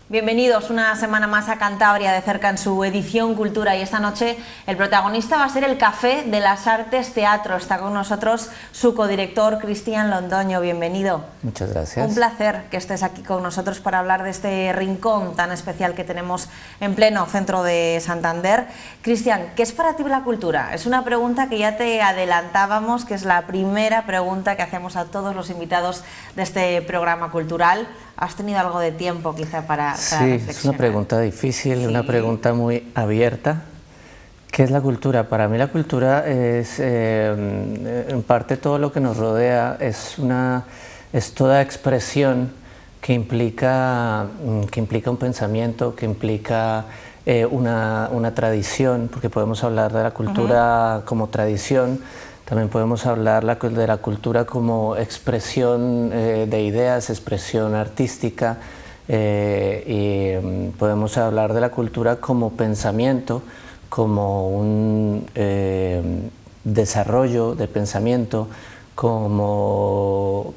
Bienvenidos una semana más a Cantabria de cerca en su edición Cultura, y esta noche el protagonista va a ser el Café de las Artes Teatro. Está con nosotros su codirector Cristian Londoño. Bienvenido. Muchas gracias. Un placer que estés aquí con nosotros para hablar de este rincón tan especial que tenemos en pleno centro de Santander. Cristian, ¿qué es para ti la cultura? Es una pregunta que ya te adelantábamos, que es la primera pregunta que hacemos a todos los invitados de este programa cultural. ¿Has tenido algo de tiempo quizá para reflexionar? Sí, es una pregunta difícil, una pregunta muy abierta. ¿Qué es la cultura? Para mí la cultura es, en parte, todo lo que nos rodea, es toda expresión que implica un pensamiento, que implica una tradición, porque podemos hablar de la cultura como tradición. También podemos hablar de la cultura como expresión de ideas, expresión artística, y podemos hablar de la cultura como pensamiento, como un desarrollo de pensamiento, como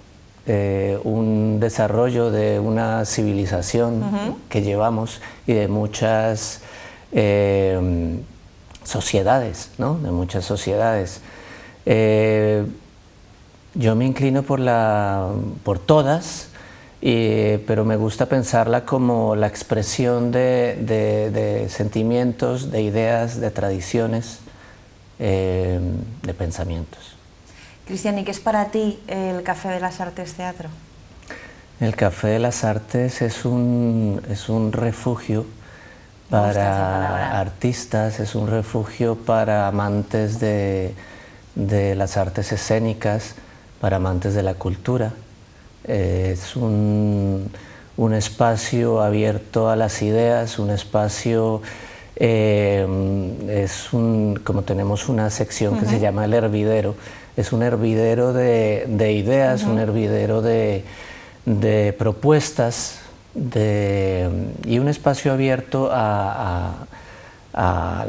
un desarrollo de una civilización que llevamos y de muchas sociedades, ¿no? De muchas sociedades. Yo me inclino por todas, pero me gusta pensarla como la expresión de sentimientos, de ideas, de tradiciones, de pensamientos. Cristian, ¿y qué es para ti el Café de las Artes Teatro? El Café de las Artes es un refugio para artistas, es un refugio para amantes de las artes escénicas, para amantes de la cultura. Es un espacio abierto a las ideas, un espacio, como tenemos una sección que se llama el hervidero, es un hervidero de ideas, un hervidero de propuestas, y un espacio abierto a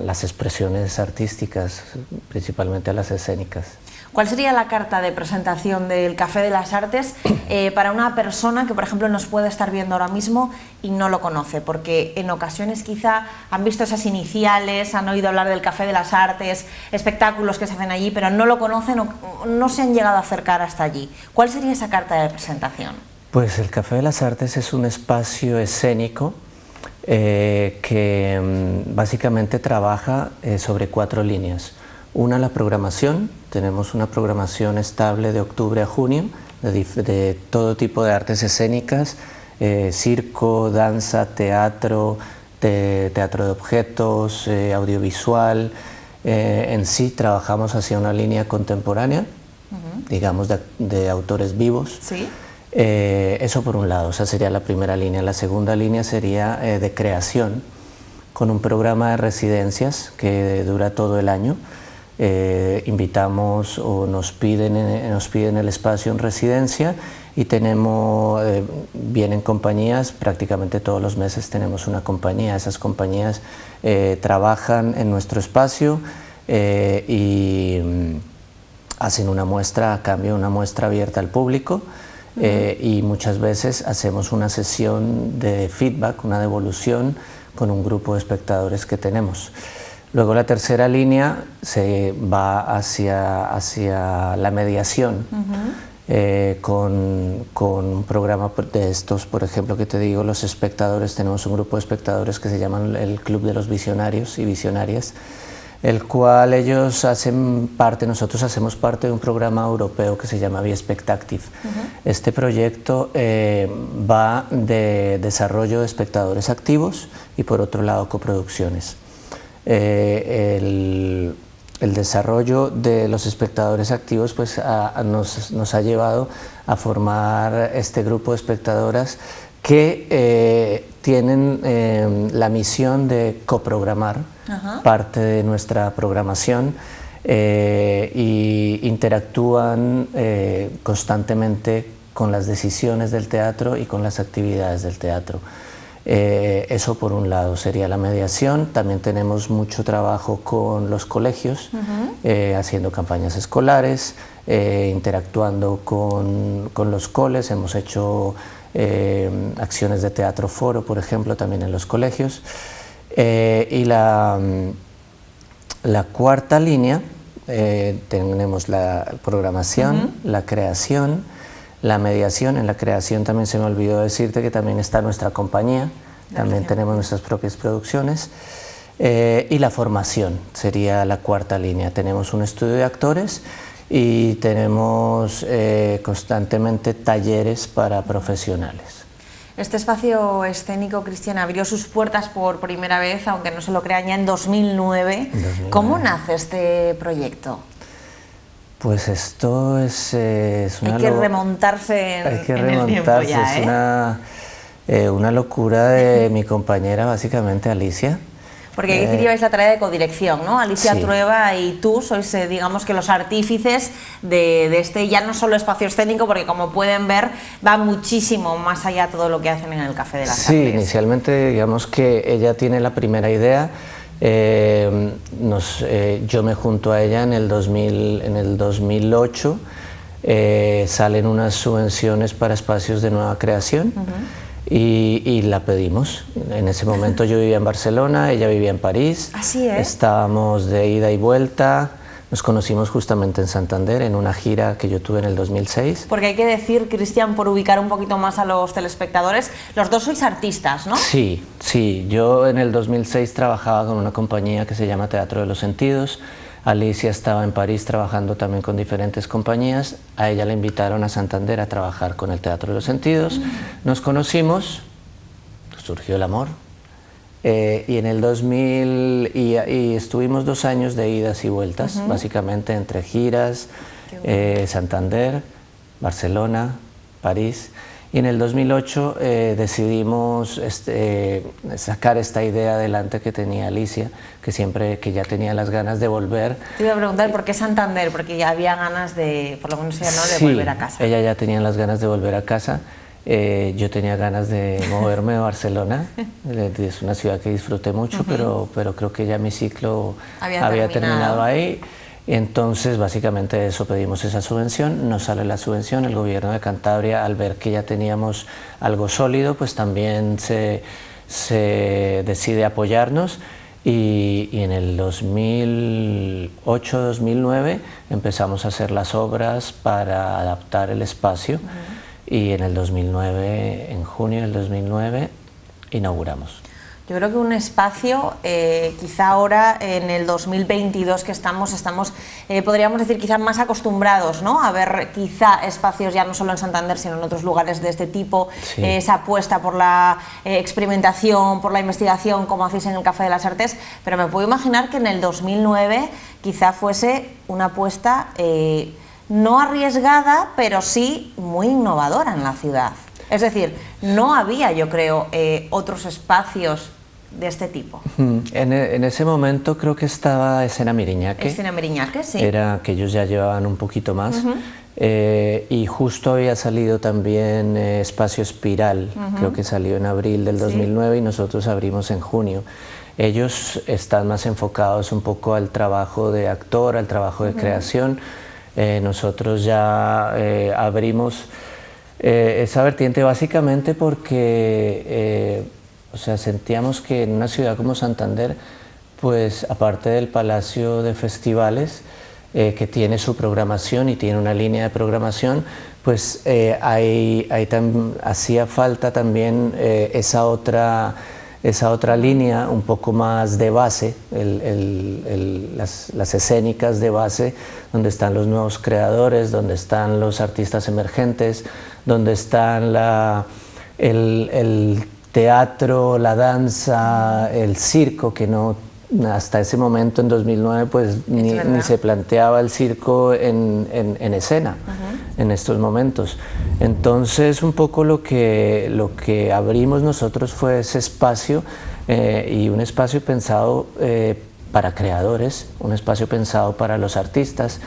las expresiones artísticas, principalmente a las escénicas. ¿Cuál sería la carta de presentación del Café de las Artes para una persona que, por ejemplo, nos puede estar viendo ahora mismo y no lo conoce? Porque en ocasiones quizá han visto esas iniciales, han oído hablar del Café de las Artes, espectáculos que se hacen allí, pero no lo conocen o no se han llegado a acercar hasta allí. ¿Cuál sería esa carta de presentación? Pues el Café de las Artes es un espacio escénico que básicamente trabaja sobre 4 líneas. Una, la programación. Tenemos una programación estable de octubre a junio de todo tipo de artes escénicas, circo, danza, teatro, teatro de objetos, audiovisual. En sí trabajamos hacia una línea contemporánea, digamos de autores vivos. ¿Sí? Eso por un lado, esa sería la primera línea. La segunda línea sería de creación, con un programa de residencias que dura todo el año. Invitamos o nos piden el espacio en residencia y vienen compañías, prácticamente todos los meses tenemos una compañía. Esas compañías trabajan en nuestro espacio y hacen una muestra, a cambio una muestra abierta al público. Y muchas veces hacemos una sesión de feedback, una devolución con un grupo de espectadores que tenemos. Luego la tercera línea se va hacia la mediación, con un programa de estos, por ejemplo, que te digo, los espectadores, tenemos un grupo de espectadores que se llaman el Club de los Visionarios y Visionarias, el cual ellos hacen parte, nosotros hacemos parte de un programa europeo que se llama Biespectactive. Este proyecto va de desarrollo de espectadores activos y, por otro lado, coproducciones. El desarrollo de los espectadores activos pues, nos ha llevado a formar este grupo de espectadoras que tienen la misión de coprogramar parte de nuestra programación y interactúan constantemente con las decisiones del teatro y con las actividades del teatro. Eso por un lado sería la mediación. También tenemos mucho trabajo con los colegios, haciendo campañas escolares, interactuando con los coles. Hemos hecho acciones de teatro foro, por ejemplo, también en los colegios. Y la cuarta línea, tenemos la programación, la creación, la mediación. En la creación también se me olvidó decirte que también está nuestra compañía, también tenemos nuestras propias producciones. Y la formación sería la cuarta línea. Tenemos un estudio de actores y tenemos constantemente talleres para profesionales. Este espacio escénico, Cristian, abrió sus puertas por primera vez, aunque no se lo crean, ya en 2009. ¿Cómo nace este proyecto? Pues esto es una... Hay que remontarse en el tiempo ya, es una locura de mi compañera, básicamente, Alicia. Porque aquí lleváis la tarea de codirección, ¿no? Alicia sí. Trueba y tú sois, digamos que los artífices de este, ya no solo espacio escénico, porque como pueden ver, va muchísimo más allá todo lo que hacen en el Café de las Artes. Sí, inicialmente, digamos que ella tiene la primera idea. Yo me junto a ella en el 2008, salen unas subvenciones para espacios de nueva creación. Y la pedimos. En ese momento yo vivía en Barcelona, ella vivía en París. Así es. Estábamos de ida y vuelta. Nos conocimos justamente en Santander, en una gira que yo tuve en el 2006. Porque hay que decir, Cristian, por ubicar un poquito más a los telespectadores, los dos sois artistas, ¿no? Sí, sí. Yo en el 2006 trabajaba con una compañía que se llama Teatro de los Sentidos. Alicia estaba en París trabajando también con diferentes compañías. A ella la invitaron a Santander a trabajar con el Teatro de los Sentidos. Nos conocimos, surgió el amor. Y en el 2000 y estuvimos 2 años de idas y vueltas, básicamente entre giras, Santander, Barcelona, París. Y en el 2008 decidimos sacar esta idea adelante que tenía Alicia, que ya tenía las ganas de volver. Te iba a preguntar por qué Santander, porque ya había ganas de, por lo menos ya no, de volver a casa. Ella ya tenía las ganas de volver a casa. Yo tenía ganas de moverme de Barcelona. Es una ciudad que disfruté mucho, pero creo que ya mi ciclo había terminado ahí. Entonces, básicamente eso, pedimos esa subvención, nos sale la subvención, el gobierno de Cantabria, al ver que ya teníamos algo sólido, pues también se decide apoyarnos y en el 2008-2009 empezamos a hacer las obras para adaptar el espacio y en el 2009, en junio del 2009, inauguramos. Yo creo que un espacio, quizá ahora en el 2022 que estamos podríamos decir quizá más acostumbrados, ¿no? A ver quizá espacios ya no solo en Santander sino en otros lugares de este tipo, sí. Esa apuesta por la experimentación, por la investigación como hacéis en el Café de las Artes, pero me puedo imaginar que en el 2009 quizá fuese una apuesta no arriesgada, pero sí muy innovadora en la ciudad. Es decir, no había, yo creo, otros espacios de este tipo. En ese momento creo que estaba Escena Miriñaque. Escena Miriñaque, sí. Era que ellos ya llevaban un poquito más. Y justo había salido también Espacio Espiral, creo que salió en abril del 2009 y nosotros abrimos en junio. Ellos están más enfocados un poco al trabajo de actor, al trabajo de creación. Nosotros ya abrimos esa vertiente básicamente porque sentíamos que en una ciudad como Santander, pues aparte del Palacio de Festivales, que tiene su programación y tiene una línea de programación, pues hacía falta también esa otra línea un poco más de base, las escénicas de base, donde están los nuevos creadores, donde están los artistas emergentes, donde están el teatro, la danza, el circo, que no hasta ese momento en 2009 pues ni se planteaba el circo en escena en estos momentos. Entonces un poco lo que abrimos nosotros fue ese espacio y un espacio pensado para creadores, un espacio pensado para los artistas,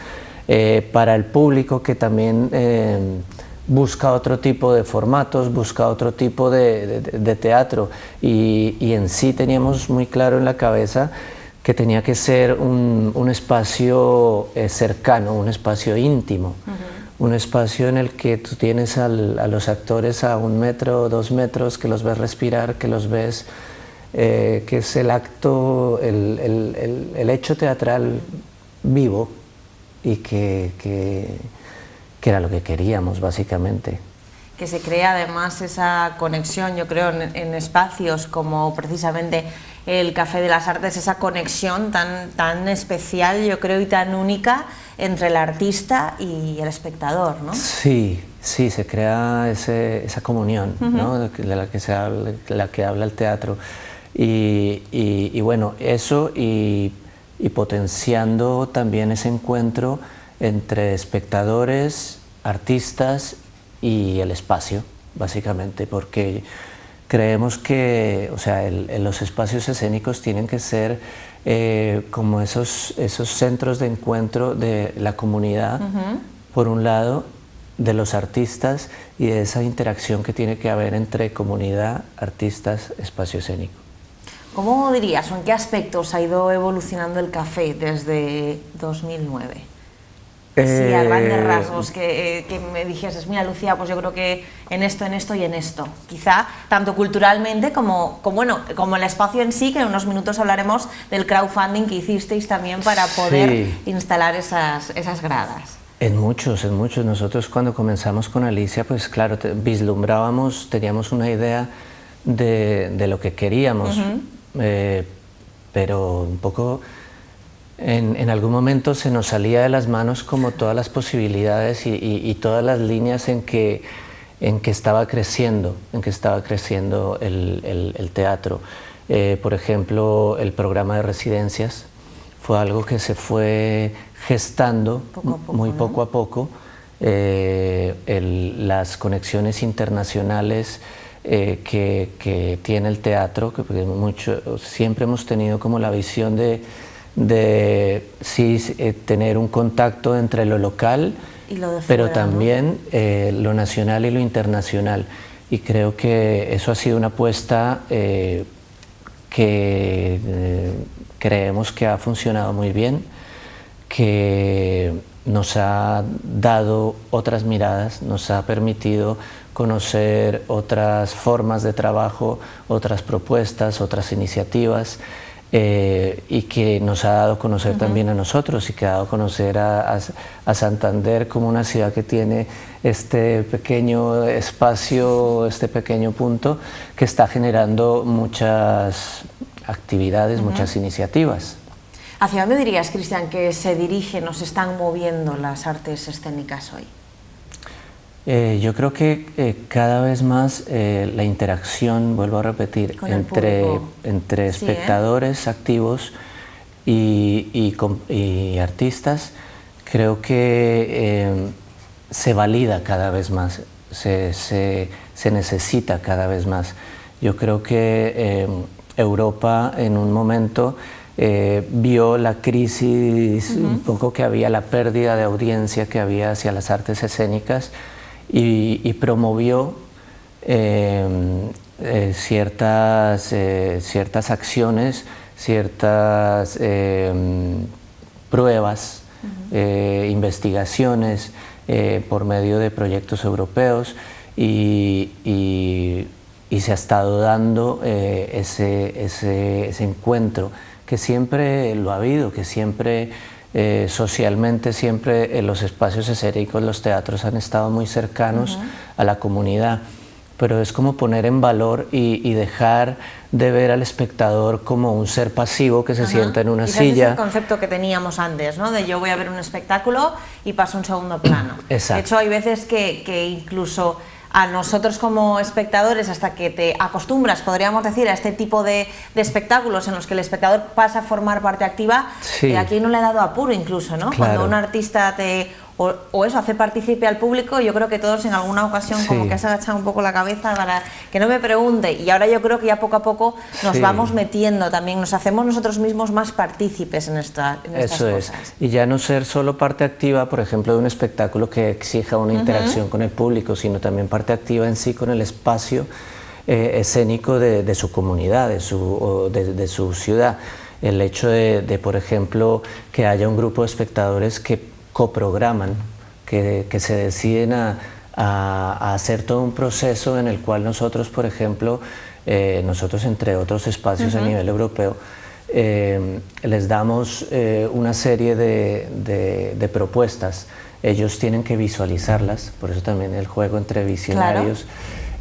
para el público que también busca otro tipo de formatos, busca otro tipo de teatro y en sí teníamos muy claro en la cabeza que tenía que ser un espacio cercano, un espacio íntimo, un espacio en el que tú tienes a los actores a 1 metro, 2 metros, que los ves respirar, que los ves, que es el acto, el hecho teatral vivo, y que era lo que queríamos básicamente. Que se crea además esa conexión, yo creo, en espacios como precisamente el Café de las Artes, esa conexión tan especial, yo creo, y tan única entre el artista y el espectador, ¿no? Sí, se crea esa comunión, ¿no? de la que habla el teatro. Y bueno, eso y potenciando también ese encuentro entre espectadores, artistas y el espacio, básicamente, porque creemos que, o sea, los espacios escénicos tienen que ser como esos centros de encuentro de la comunidad, por un lado, de los artistas, y de esa interacción que tiene que haber entre comunidad, artistas, espacio escénico. ¿Cómo dirías o en qué aspectos ha ido evolucionando el café desde 2009? Sí, a grandes rasgos, que me dijeses, mira Lucía, pues yo creo que en esto y en esto. Quizá tanto culturalmente como el espacio en sí, que en unos minutos hablaremos del crowdfunding que hicisteis también para poder instalar esas gradas. En muchos. Nosotros cuando comenzamos con Alicia, pues claro, vislumbrábamos, teníamos una idea de lo que queríamos, pero un poco en algún momento se nos salía de las manos como todas las posibilidades y todas las líneas en que estaba creciendo, el teatro. Por ejemplo, el programa de residencias fue algo que se fue gestando muy poco a poco. Las conexiones internacionales que tiene el teatro, que siempre hemos tenido como la visión de tener un contacto entre lo local, y lo de fuera, pero también lo nacional y lo internacional. Y creo que eso ha sido una apuesta que creemos que ha funcionado muy bien, que nos ha dado otras miradas, nos ha permitido conocer otras formas de trabajo, otras propuestas, otras iniciativas, y que nos ha dado a conocer también a nosotros, y que ha dado a conocer a Santander como una ciudad que tiene este pequeño espacio, este pequeño punto que está generando muchas actividades, muchas iniciativas. ¿Hacia dónde dirías, Cristian, que se dirigen o se están moviendo las artes escénicas hoy? Yo creo que cada vez más la interacción, vuelvo a repetir, entre espectadores activos y artistas, creo que se valida cada vez más, se necesita cada vez más. Yo creo que Europa en un momento vio la crisis, un poco que había, la pérdida de audiencia que había hacia las artes escénicas, y promovió ciertas acciones, ciertas pruebas, investigaciones por medio de proyectos europeos, y se ha estado dando ese encuentro que siempre lo ha habido, que siempre socialmente, siempre los espacios escénicos, los teatros han estado muy cercanos a la comunidad, pero es como poner en valor y dejar de ver al espectador como un ser pasivo que se sienta en una silla. Es el concepto que teníamos antes, ¿no? De yo voy a ver un espectáculo y paso a un segundo plano. Exacto. De hecho, hay veces que incluso a nosotros como espectadores, hasta que te acostumbras, podríamos decir, a este tipo de espectáculos en los que el espectador pasa a formar parte activa, aquí no le ha dado apuro incluso, ¿no? Claro. Cuando un artista o eso, hace partícipe al público, yo creo que todos en alguna ocasión como que has agachado un poco la cabeza para que no me pregunte, y ahora yo creo que ya poco a poco nos vamos metiendo también, nos hacemos nosotros mismos más partícipes en estas cosas. Y ya no ser solo parte activa, por ejemplo, de un espectáculo que exija una interacción con el público, sino también parte activa en sí con el espacio escénico de su comunidad, de su ciudad. El hecho de, por ejemplo, que haya un grupo de espectadores que coprograman que se deciden a hacer todo un proceso en el cual nosotros, por ejemplo, nosotros entre otros espacios a nivel europeo, les damos una serie de propuestas. Ellos tienen que visualizarlas, por eso también el juego entre visionarios.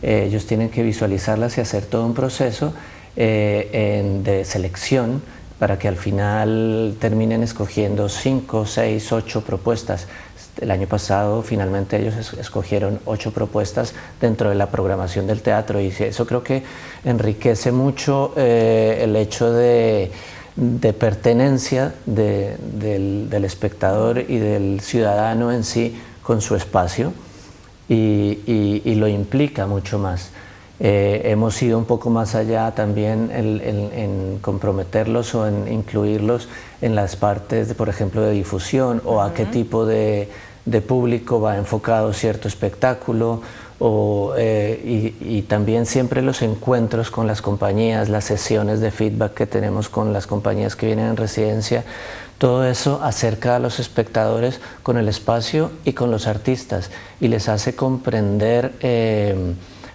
Claro. Ellos tienen que visualizarlas y hacer todo un proceso de selección para que al final terminen escogiendo 5, 6, 8 propuestas. El año pasado finalmente ellos escogieron 8 propuestas dentro de la programación del teatro, y eso creo que enriquece mucho el hecho de pertenencia del espectador y del ciudadano en sí con su espacio, y lo implica mucho más. Hemos ido un poco más allá también en comprometerlos o en incluirlos en las partes, por ejemplo, de difusión, o a qué tipo de público va enfocado cierto espectáculo, y también siempre los encuentros con las compañías, las sesiones de feedback que tenemos con las compañías que vienen en residencia. Todo eso acerca a los espectadores con el espacio y con los artistas, y les hace comprender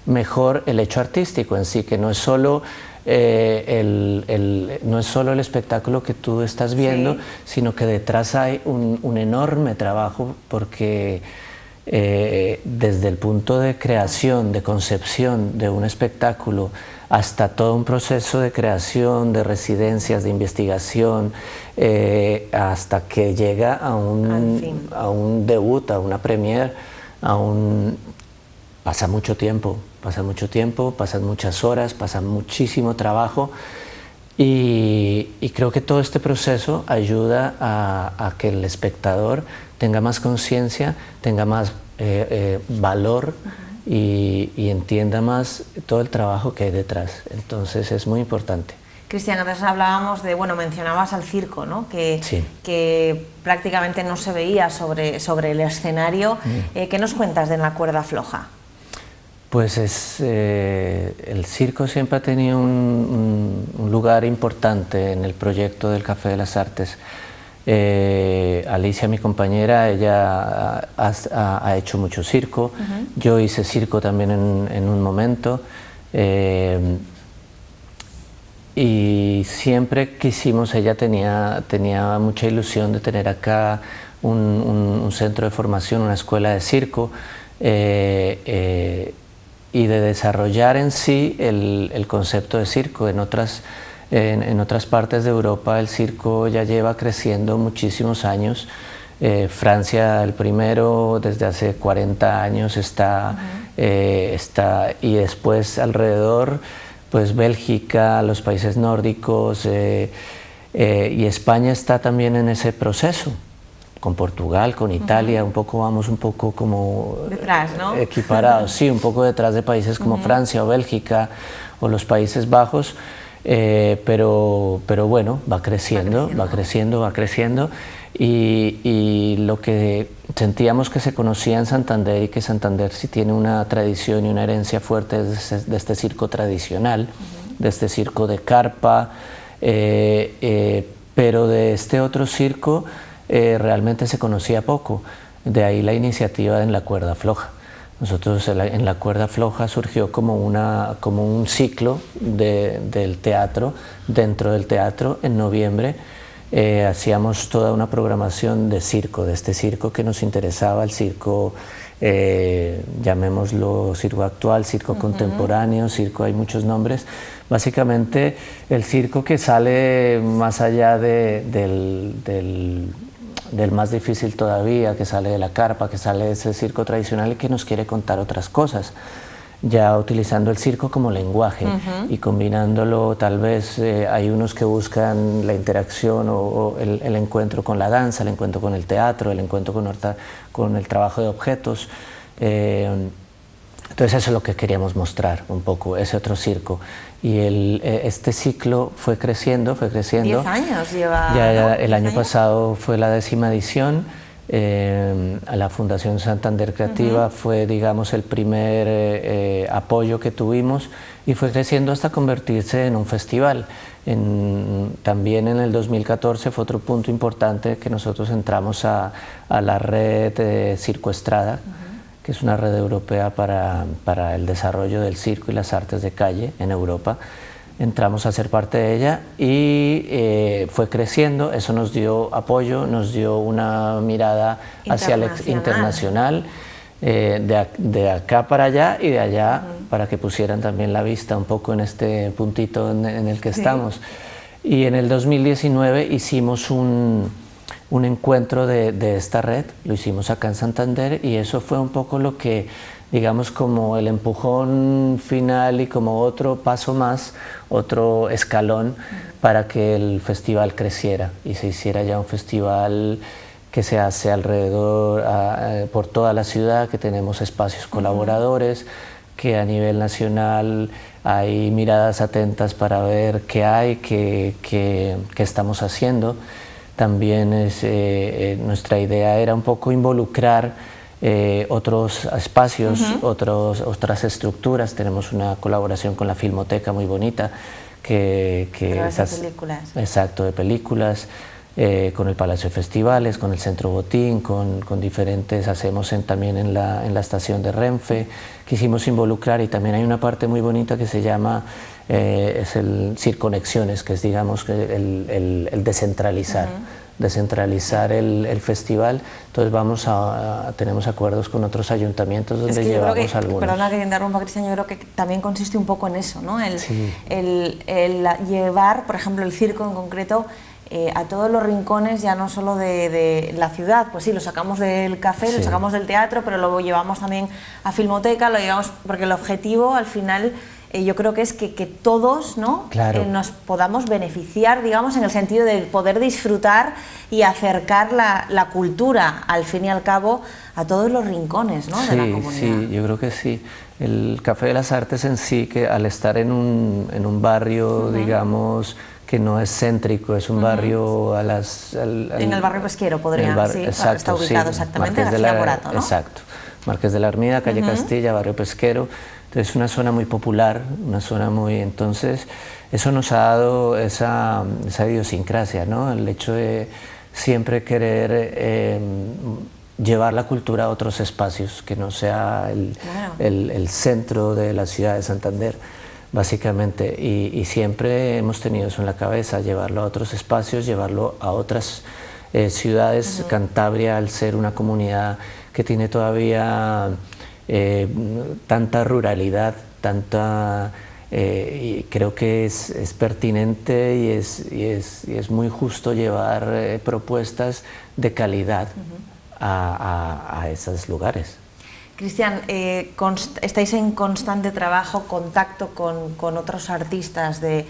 mejor el hecho artístico en sí, que no es solo no es solo el espectáculo que tú estás viendo, sí, sino que detrás hay un enorme trabajo, porque desde el punto de creación, de concepción de un espectáculo, hasta todo un proceso de creación, de residencias, de investigación, hasta que llega a un debut, a una premiere, pasa mucho tiempo, pasan muchas horas, pasa muchísimo trabajo, y creo que todo este proceso ayuda a que el espectador tenga más conciencia, tenga más valor, y entienda más todo el trabajo que hay detrás. Entonces es muy importante. Cristian, antes hablábamos de, bueno, mencionabas al circo, ¿no? Sí. Que prácticamente no se veía sobre el escenario. ¿Qué nos cuentas de La Cuerda Floja? Pues el circo siempre ha tenido un lugar importante en el proyecto del Café de las Artes. Alicia, mi compañera, ella ha hecho mucho circo. Yo hice circo también en un momento, y siempre quisimos, ella tenía mucha ilusión de tener acá un centro de formación, una escuela de circo, y de desarrollar en sí el concepto de circo. En otras partes de Europa el circo ya lleva creciendo muchísimos años. Francia, el primero, desde hace 40 años está, y después alrededor, pues Bélgica, los países nórdicos, y España está también en ese proceso. Con Portugal, con Italia, vamos un poco como detrás, ¿no? Equiparados, sí, un poco detrás de países como Francia o Bélgica o los Países Bajos, pero bueno, va creciendo, y lo que sentíamos que se conocía en Santander, y que Santander sí tiene una tradición y una herencia fuerte de este circo tradicional, de este circo de carpa, pero de este otro circo realmente se conocía poco. De ahí la iniciativa en La Cuerda Floja. Nosotros en La Cuerda Floja surgió como un ciclo del teatro, dentro del teatro. En noviembre hacíamos toda una programación de circo, de este circo que nos interesaba, el circo, llamémoslo circo actual, circo contemporáneo, circo, hay muchos nombres. Básicamente el circo que sale más allá del más difícil todavía, que sale de la carpa, que sale de ese circo tradicional y que nos quiere contar otras cosas, ya utilizando el circo como lenguaje y combinándolo. Tal vez hay unos que buscan la interacción o el encuentro con la danza, el encuentro con el teatro, el encuentro con el trabajo de objetos. Entonces eso es lo que queríamos mostrar un poco, ese otro circo. Y este ciclo fue creciendo. 10 años lleva. Ya el año pasado fue la 10ª edición. a la Fundación Santander Creativa, fue, digamos, el primer apoyo que tuvimos, y fue creciendo hasta convertirse en un festival. También en el 2014 fue otro punto importante que nosotros entramos a la red Circo Estrada, que es una red europea para el desarrollo del circo y las artes de calle en Europa. Entramos a ser parte de ella y fue creciendo. Eso nos dio apoyo, nos dio una mirada hacia el internacional, de acá para allá y de allá para que pusieran también la vista un poco en este puntito en el que estamos. Y en el 2019 hicimos un encuentro de esta red, lo hicimos acá en Santander, y eso fue un poco lo que, digamos, como el empujón final y como otro paso más, otro escalón para que el festival creciera y se hiciera ya un festival que se hace alrededor, por toda la ciudad, que tenemos espacios colaboradores, que a nivel nacional hay miradas atentas para ver qué hay, qué estamos haciendo. También nuestra idea era un poco involucrar otros espacios, otras estructuras. Tenemos una colaboración con la Filmoteca muy bonita, de películas. Exacto, de películas, con el Palacio de Festivales, con el Centro Botín, con diferentes, hacemos también en la estación de Renfe. Quisimos involucrar, y también hay una parte muy bonita que se llama, es el Circonexiones, que es, digamos, el descentralizar. Descentralizar el festival. Entonces tenemos acuerdos con otros ayuntamientos donde llevamos algunos. Perdona que te interrumpa, Cristian, yo creo que también consiste un poco en eso, ¿no? El llevar, por ejemplo, el circo en concreto, a todos los rincones, ya no solo de la ciudad. Pues sí, lo sacamos del café, lo sacamos del teatro, pero lo llevamos también a Filmoteca, lo llevamos, porque el objetivo al final yo creo que es que todos, ¿no? Claro. Nos podamos beneficiar, digamos, en el sentido de poder disfrutar y acercar la cultura, al fin y al cabo, a todos los rincones, ¿no? de la comunidad. Sí, yo creo que sí. El Café de las Artes en sí, que al estar en un barrio, digamos, que no es céntrico, es un barrio en el barrio pesquero podría, exacto, está ubicado exactamente, Marqués García Morato, ¿no? Exacto, Marqués de la Armida, calle Castilla, barrio pesquero. Entonces es una zona muy popular, entonces eso nos ha dado esa idiosincrasia, ¿no? El hecho de siempre querer llevar la cultura a otros espacios, que no sea el centro de la ciudad de Santander, básicamente, y siempre hemos tenido eso en la cabeza, llevarlo a otros espacios, llevarlo a otras ciudades. Cantabria, al ser una comunidad que tiene todavía tanta ruralidad, y creo que es pertinente y es muy justo llevar propuestas de calidad a esos lugares. Cristian, estáis en constante trabajo, contacto con otros artistas de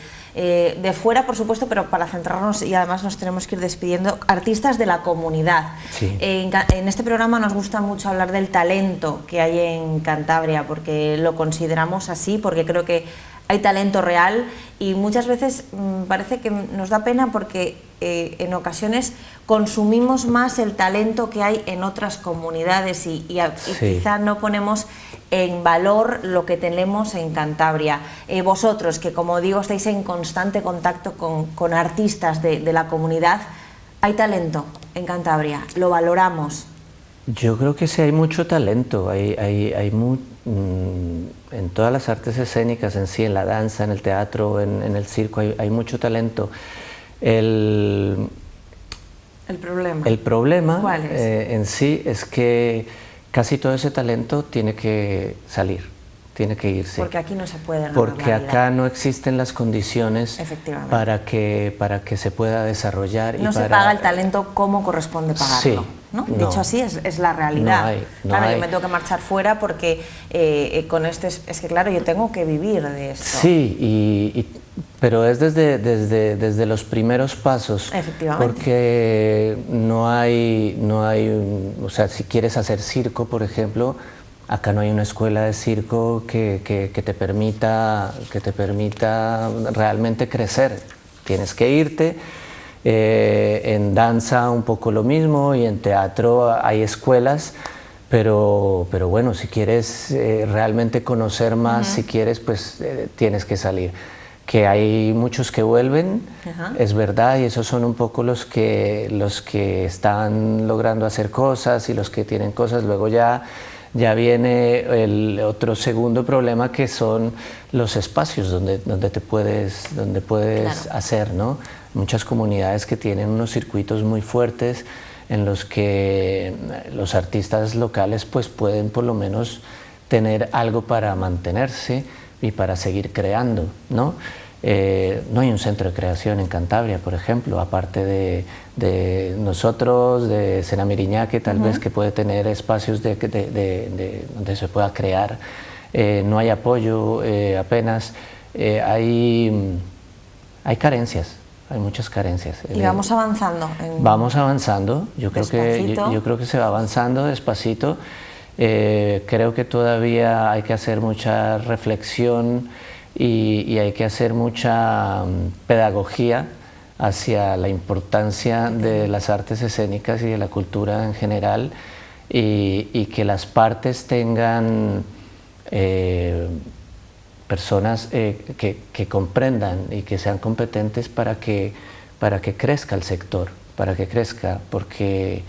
fuera, por supuesto, pero para centrarnos, y además nos tenemos que ir despidiendo, artistas de la comunidad. Sí. En este programa nos gusta mucho hablar del talento que hay en Cantabria, porque lo consideramos así, porque creo que hay talento real, y muchas veces parece que nos da pena porque en ocasiones consumimos más el talento que hay en otras comunidades y quizá no ponemos en valor lo que tenemos en Cantabria. Vosotros, que como digo estáis en constante contacto con artistas de la comunidad, ¿hay talento en Cantabria? ¿Lo valoramos? Yo creo que sí hay mucho talento, en todas las artes escénicas en sí, en la danza, en el teatro, en el circo, hay mucho talento. El problema ¿cuál es? En sí es que casi todo ese talento tiene que salir, tiene que irse. Porque aquí no se puede ganar Porque la vida. acá no existen las condiciones para que se pueda desarrollar. No se paga el talento como corresponde pagarlo. Sí, ¿no? Dicho así, es la realidad. Yo me tengo que marchar fuera porque con esto es que claro, yo tengo que vivir de esto. Sí, pero es desde los primeros pasos. Efectivamente. Porque o sea, si quieres hacer circo, por ejemplo, acá no hay una escuela de circo que te permita realmente crecer. Tienes que irte. En danza un poco lo mismo, y en teatro hay escuelas, pero bueno, si quieres realmente conocer más, si quieres, pues tienes que salir. Que hay muchos que vuelven, es verdad, y esos son un poco los que están logrando hacer cosas y los que tienen cosas. Luego ya viene el otro segundo problema, que son los espacios donde puedes claro, hacer, ¿no? Muchas comunidades que tienen unos circuitos muy fuertes en los que los artistas locales pues pueden por lo menos tener algo para mantenerse y para seguir creando, ¿no? No hay un centro de creación en Cantabria, por ejemplo, aparte de nosotros, de Senamiriñaque, tal vez, que puede tener espacios donde se pueda crear. No hay apoyo apenas, hay carencias. Hay muchas carencias. Y vamos avanzando. Vamos avanzando. Yo creo que se va avanzando despacito. Creo que todavía hay que hacer mucha reflexión y hay que hacer mucha pedagogía hacia la importancia de las artes escénicas y de la cultura en general, y que las partes tengan personas que comprendan y que sean competentes para que crezca el sector, para que crezca, porque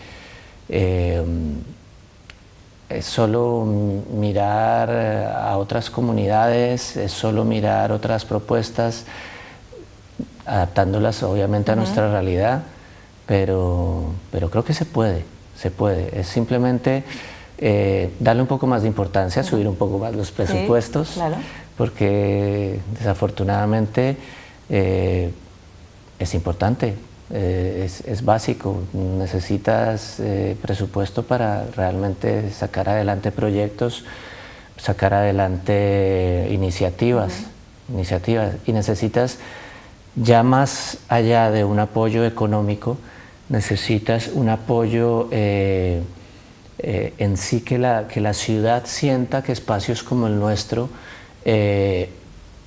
es solo mirar a otras comunidades, es solo mirar otras propuestas, adaptándolas obviamente a nuestra realidad, pero creo que se puede, es simplemente darle un poco más de importancia, subir un poco más los presupuestos, sí, claro, porque desafortunadamente es importante, es básico. Necesitas presupuesto para realmente sacar adelante proyectos, sacar adelante iniciativas, y necesitas, ya más allá de un apoyo económico, necesitas un apoyo en sí, que la ciudad sienta que espacios como el nuestro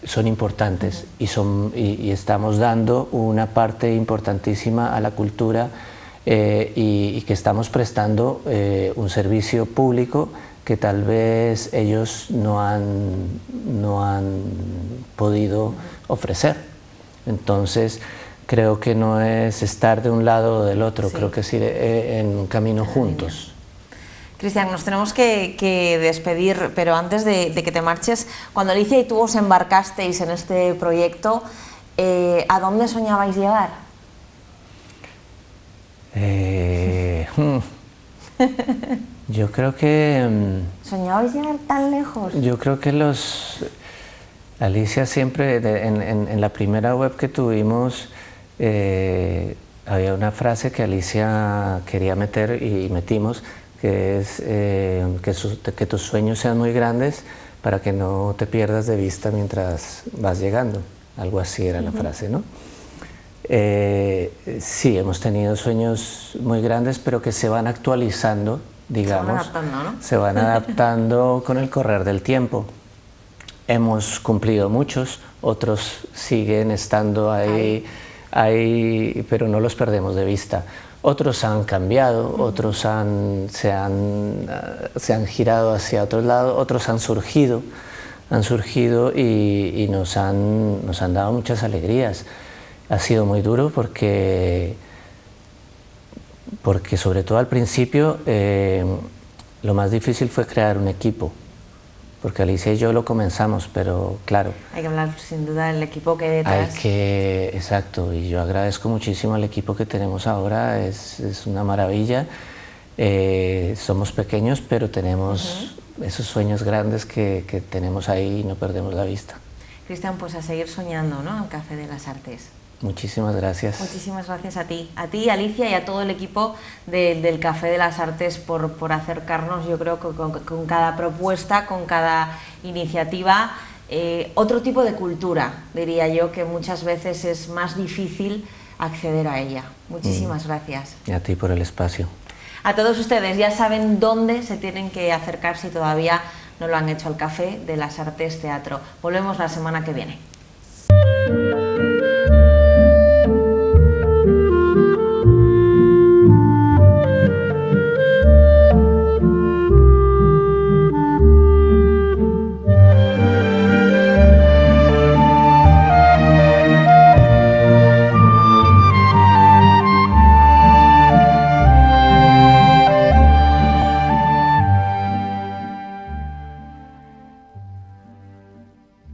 son importantes y estamos dando una parte importantísima a la cultura, y que estamos prestando un servicio público que tal vez ellos no han podido ofrecer. Entonces creo que no es estar de un lado o del otro, creo que es ir en un camino juntos. Cristian, nos tenemos que despedir, pero antes de que te marches, cuando Alicia y tú os embarcasteis en este proyecto, ¿a dónde soñabais llegar? Yo creo que... ¿Soñabais llegar tan lejos? Yo creo que Alicia siempre, en la primera web que tuvimos, había una frase que Alicia quería meter y metimos, que es que tus sueños sean muy grandes para que no te pierdas de vista mientras vas llegando. Algo así era la frase, ¿no? Sí, hemos tenido sueños muy grandes, pero que se van actualizando, digamos. Se van adaptando, ¿no? Se van adaptando con el correr del tiempo. Hemos cumplido muchos, otros siguen estando ahí, pero no los perdemos de vista. Otros han cambiado, otros se han girado hacia otro lado, otros han surgido y nos han dado muchas alegrías. Ha sido muy duro porque sobre todo al principio lo más difícil fue crear un equipo, porque Alicia y yo lo comenzamos, pero claro, hay que hablar sin duda del equipo que hay detrás. Exacto, y yo agradezco muchísimo al equipo que tenemos ahora, es una maravilla. Somos pequeños, pero tenemos esos sueños grandes que tenemos ahí y no perdemos la vista. Cristian, pues a seguir soñando, ¿no?, en Café de las Artes. Muchísimas gracias. Muchísimas gracias a ti, Alicia, y a todo el equipo del Café de las Artes por acercarnos, yo creo que con cada propuesta, con cada iniciativa, otro tipo de cultura, diría yo, que muchas veces es más difícil acceder a ella. Muchísimas gracias. Y a ti por el espacio. A todos ustedes, ya saben dónde se tienen que acercar si todavía no lo han hecho al Café de las Artes Teatro. Volvemos la semana que viene.